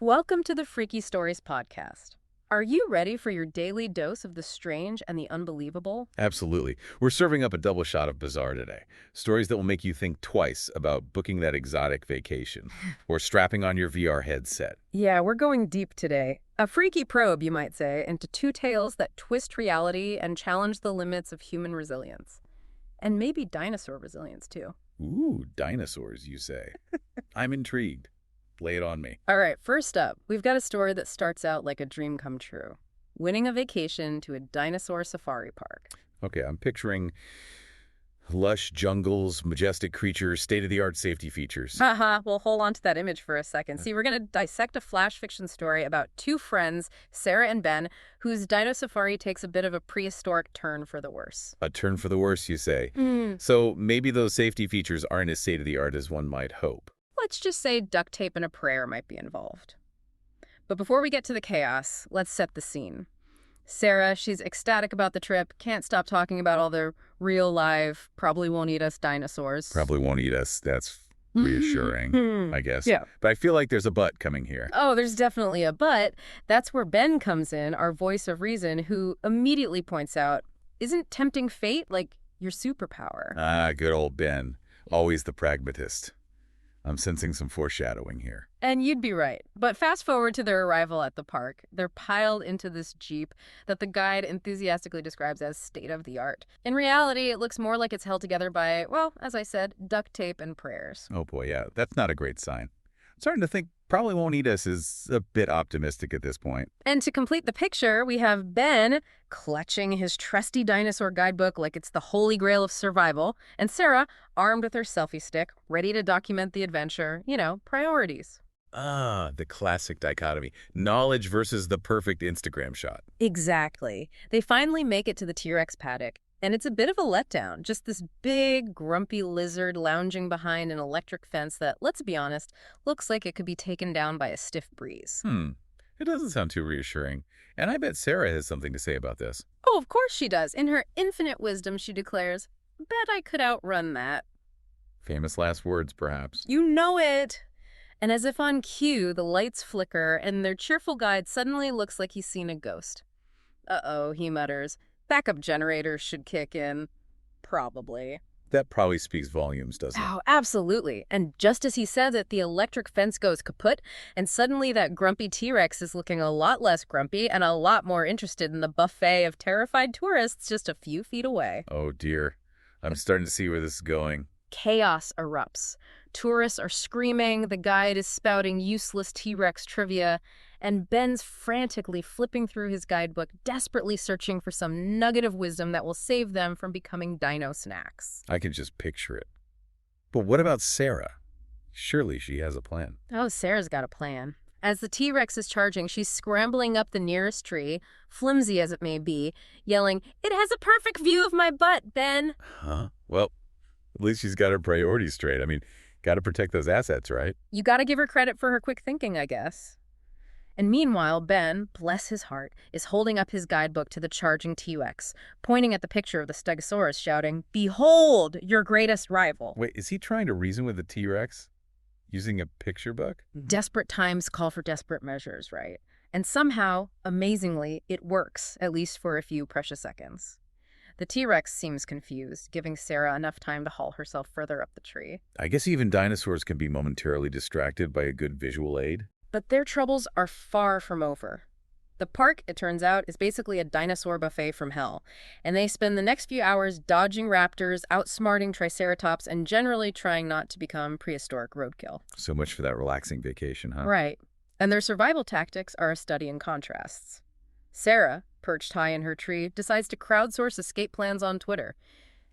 Welcome to the Freaky Stories podcast. Are you ready for your daily dose of the strange and the unbelievable? Absolutely. We're serving up a double shot of bizarre today. Stories that will make you think twice about booking that exotic vacation or strapping on your VR headset. Yeah, we're going deep today. A freaky probe, you might say, into two tales that twist reality and challenge the limits of human resilience. And maybe dinosaur resilience, too. Ooh, dinosaurs, you say. I'm intrigued. Lay it on me. All right, first up, we've got a story that starts out like a dream come true. Winning a vacation to a dinosaur safari park. Okay, I'm picturing lush jungles, majestic creatures, state-of-the-art safety features. Haha, well, hold on to that image for a second. See, we're going to dissect a flash fiction story about two friends, Sarah and Ben, whose dino safari takes a bit of a prehistoric turn for the worse. A turn for the worse, you say. So maybe those safety features aren't as state-of-the-art as one might hope. Let's just say duct tape and a prayer might be involved. But before we get to the chaos, let's set the scene. Sarah, she's ecstatic about the trip, can't stop talking about all the real live, probably won't eat us dinosaurs. Probably won't eat us. That's reassuring, I guess. Yeah. But I feel like there's a but coming here. Oh, there's definitely a but. That's where Ben comes in, our voice of reason, who immediately points out, isn't tempting fate like your superpower? Ah, good old Ben. Always the pragmatist. I'm sensing some foreshadowing here. And you'd be right. But fast forward to their arrival at the park. They're piled into this Jeep that the guide enthusiastically describes as state-of-the-art. In reality, it looks more like it's held together by, well, as I said, duct tape and prayers. Oh boy, yeah, that's not a great sign. I'm starting to think probably won't eat us is a bit optimistic at this point. And to complete the picture, we have Ben clutching his trusty dinosaur guidebook like it's the holy grail of survival, and Sarah armed with her selfie stick, ready to document the adventure. Priorities. Ah, the classic dichotomy. Knowledge versus the perfect Instagram shot. Exactly. They finally make it to the T-Rex paddock, and it's a bit of a letdown. Just this big, grumpy lizard lounging behind an electric fence that, let's be honest, looks like it could be taken down by a stiff breeze. It doesn't sound too reassuring. And I bet Sarah has something to say about this. Oh, of course she does. In her infinite wisdom, she declares, bet I could outrun that. Famous last words, perhaps. You know it! And as if on cue, the lights flicker, and their cheerful guide suddenly looks like he's seen a ghost. Uh-oh, he mutters. Backup generators should kick in. Probably. That probably speaks volumes, doesn't it? Oh, absolutely. And just as he says it, the electric fence goes kaput, and suddenly that grumpy T-Rex is looking a lot less grumpy and a lot more interested in the buffet of terrified tourists just a few feet away. Oh, dear. I'm starting to see where this is going. Chaos erupts. Tourists are screaming, the guide is spouting useless T-Rex trivia, and Ben's frantically flipping through his guidebook, desperately searching for some nugget of wisdom that will save them from becoming dino snacks. I can just picture it. But what about Sarah? Surely she has a plan. Oh, Sarah's got a plan. As the T-Rex is charging, she's scrambling up the nearest tree, flimsy as it may be, yelling, "It has a perfect view of my butt, Ben!" Huh? Well, at least she's got her priorities straight. I mean, got to protect those assets, right? You gotta give her credit for her quick thinking, I guess. And meanwhile, Ben, bless his heart, is holding up his guidebook to the charging T-Rex, pointing at the picture of the Stegosaurus, shouting, "Behold, your greatest rival." Wait, is he trying to reason with the T-Rex? Using a picture book? Desperate times call for desperate measures, right? And somehow, amazingly, it works, at least for a few precious seconds. The T-Rex seems confused, giving Sarah enough time to haul herself further up the tree. I guess even dinosaurs can be momentarily distracted by a good visual aid. But their troubles are far from over. The park, it turns out, is basically a dinosaur buffet from hell, and they spend the next few hours dodging raptors, outsmarting triceratops, and generally trying not to become prehistoric roadkill. So much for that relaxing vacation, huh? Right. And their survival tactics are a study in contrasts. Sarah, perched high in her tree, decides to crowdsource escape plans on Twitter.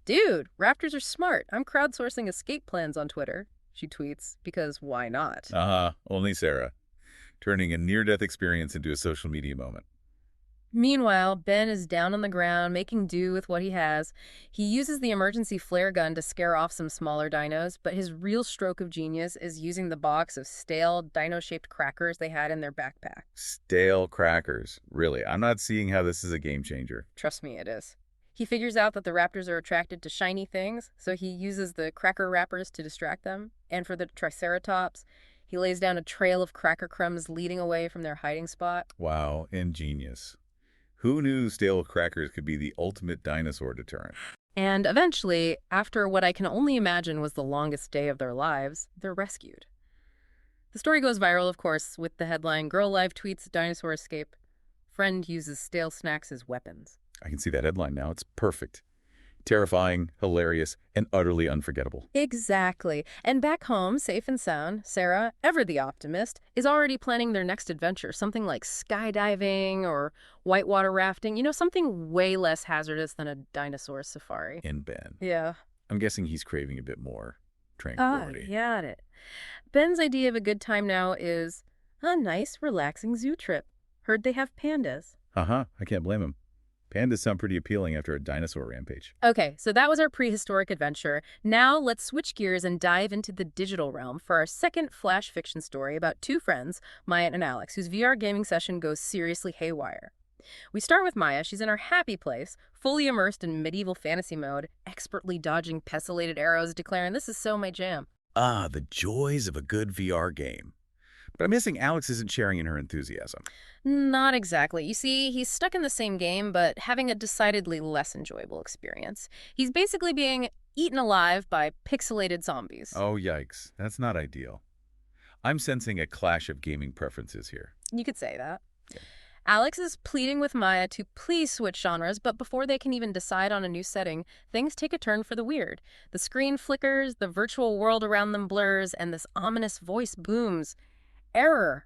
"Dude, raptors are smart. I'm crowdsourcing escape plans on Twitter," she tweets, because why not? Only Sarah. Turning a near-death experience into a social media moment. Meanwhile, Ben is down on the ground, making do with what he has. He uses the emergency flare gun to scare off some smaller dinos, but his real stroke of genius is using the box of stale, dino-shaped crackers they had in their backpack. Stale crackers. Really, I'm not seeing how this is a game changer. Trust me, it is. He figures out that the raptors are attracted to shiny things, so he uses the cracker wrappers to distract them. And for the triceratops, He lays down a trail of cracker crumbs leading away from their hiding spot. Wow, ingenious. Who knew stale crackers could be the ultimate dinosaur deterrent? And eventually, after what I can only imagine was the longest day of their lives, they're rescued. The story goes viral, of course, with the headline, "Girl Live tweets dinosaur escape. Friend uses stale snacks as weapons." I can see that headline now. It's perfect. Terrifying, hilarious, and utterly unforgettable. Exactly. And back home, safe and sound, Sarah, ever the optimist, is already planning their next adventure, something like skydiving or whitewater rafting, something way less hazardous than a dinosaur safari. In Ben. Yeah. I'm guessing he's craving a bit more tranquility. Got it. Ben's idea of a good time now is a nice, relaxing zoo trip. Heard they have pandas. I can't blame him. Pandas sound pretty appealing after a dinosaur rampage. Okay, so that was our prehistoric adventure. Now let's switch gears and dive into the digital realm for our second flash fiction story about two friends, Maya and Alex, whose VR gaming session goes seriously haywire. We start with Maya. She's in her happy place, fully immersed in medieval fantasy mode, expertly dodging pixelated arrows, declaring, "This is so my jam." Ah, the joys of a good VR game. But I'm guessing Alex isn't sharing in her enthusiasm. Not exactly. You see, he's stuck in the same game, but having a decidedly less enjoyable experience. He's basically being eaten alive by pixelated zombies. Oh, yikes. That's not ideal. I'm sensing a clash of gaming preferences here. You could say that. Alex is pleading with Maya to please switch genres, but before they can even decide on a new setting, things take a turn for the weird. The screen flickers, the virtual world around them blurs, and this ominous voice booms. Error.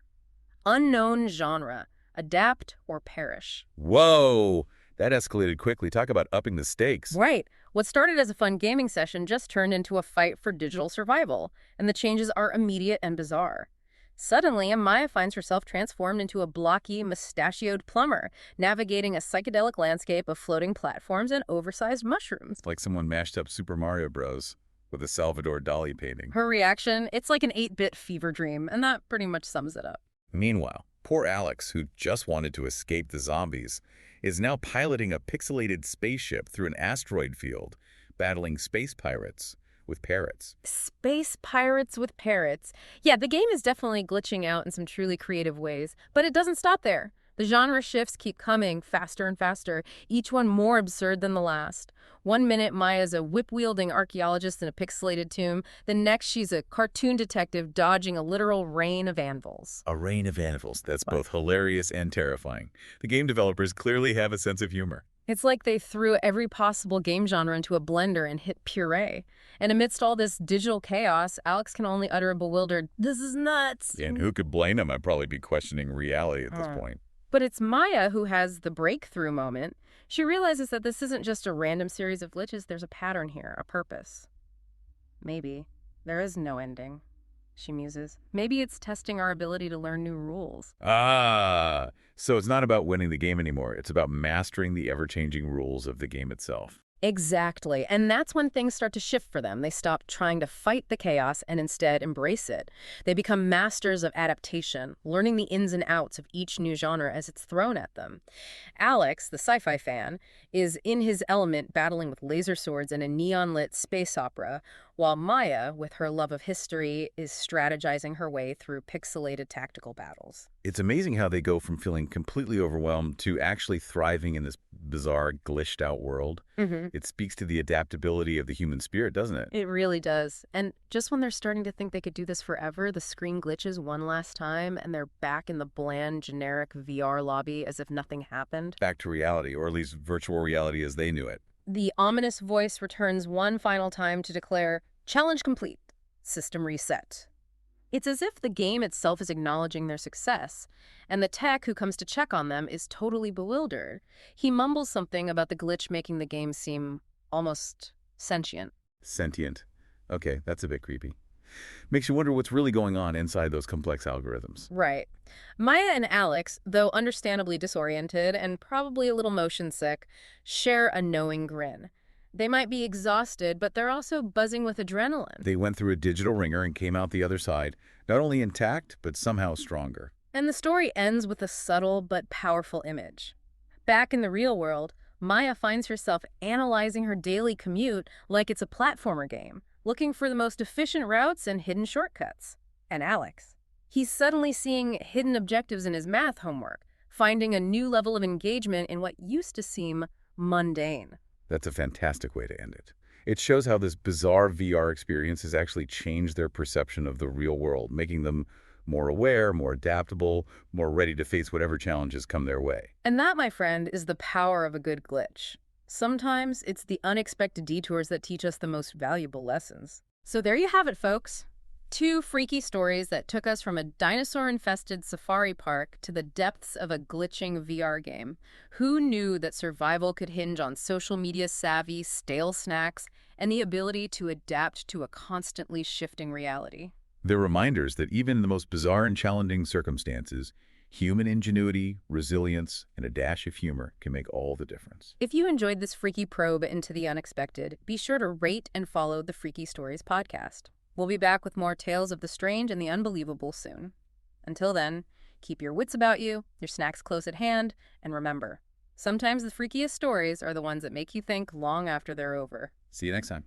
Unknown genre. Adapt or perish. Whoa! That escalated quickly. Talk about upping the stakes. Right. What started as a fun gaming session just turned into a fight for digital survival, and the changes are immediate and bizarre. Suddenly, Maya finds herself transformed into a blocky, mustachioed plumber, navigating a psychedelic landscape of floating platforms and oversized mushrooms. Like someone mashed up Super Mario Bros. With a Salvador Dali painting. Her reaction, it's like an 8-bit fever dream, and that pretty much sums it up. Meanwhile, poor Alex, who just wanted to escape the zombies, is now piloting a pixelated spaceship through an asteroid field, battling space pirates with parrots. Space pirates with parrots. Yeah, the game is definitely glitching out in some truly creative ways, but it doesn't stop there. The genre shifts keep coming faster and faster, each one more absurd than the last. One minute, Maya's a whip-wielding archaeologist in a pixelated tomb. The next, she's a cartoon detective dodging a literal rain of anvils. A rain of anvils. That's both hilarious and terrifying. The game developers clearly have a sense of humor. It's like they threw every possible game genre into a blender and hit puree. And amidst all this digital chaos, Alex can only utter a bewildered, "This is nuts." And who could blame him? I'd probably be questioning reality at this point. But it's Maya who has the breakthrough moment. She realizes that this isn't just a random series of glitches. There's a pattern here, a purpose. Maybe there is no ending, she muses. Maybe it's testing our ability to learn new rules. Ah, so it's not about winning the game anymore. It's about mastering the ever-changing rules of the game itself. Exactly. And that's when things start to shift for them. They stop trying to fight the chaos and instead embrace it. They become masters of adaptation, learning the ins and outs of each new genre as it's thrown at them. Alex, the sci-fi fan, is in his element battling with laser swords and a neon-lit space opera, while Maya, with her love of history, is strategizing her way through pixelated tactical battles. It's amazing how they go from feeling completely overwhelmed to actually thriving in this bizarre, glitched-out world. It speaks to the adaptability of the human spirit, doesn't it? It really does. And just when they're starting to think they could do this forever, the screen glitches one last time, and they're back in the bland, generic VR lobby as if nothing happened. Back to reality, or at least virtual reality as they knew it. The ominous voice returns one final time to declare, "Challenge complete. System reset." It's as if the game itself is acknowledging their success, and the tech who comes to check on them is totally bewildered. He mumbles something about the glitch making the game seem almost sentient. Sentient. Okay, that's a bit creepy. Makes you wonder what's really going on inside those complex algorithms. Right. Maya and Alex, though understandably disoriented and probably a little motion sick, share a knowing grin. They might be exhausted, but they're also buzzing with adrenaline. They went through a digital ringer and came out the other side, not only intact, but somehow stronger. And the story ends with a subtle but powerful image. Back in the real world, Maya finds herself analyzing her daily commute like it's a platformer game, looking for the most efficient routes and hidden shortcuts. And Alex. He's suddenly seeing hidden objectives in his math homework, finding a new level of engagement in what used to seem mundane. That's a fantastic way to end it. It shows how this bizarre VR experience has actually changed their perception of the real world, making them more aware, more adaptable, more ready to face whatever challenges come their way. And that, my friend, is the power of a good glitch. Sometimes it's the unexpected detours that teach us the most valuable lessons. So there you have it, folks. Two freaky stories that took us from a dinosaur-infested safari park to the depths of a glitching VR game. Who knew that survival could hinge on social media savvy, stale snacks, and the ability to adapt to a constantly shifting reality? They're reminders that even in the most bizarre and challenging circumstances, human ingenuity, resilience, and a dash of humor can make all the difference. If you enjoyed this freaky probe into the unexpected, be sure to rate and follow the Freaky Stories podcast. We'll be back with more tales of the strange and the unbelievable soon. Until then, keep your wits about you, your snacks close at hand, and remember, sometimes the freakiest stories are the ones that make you think long after they're over. See you next time.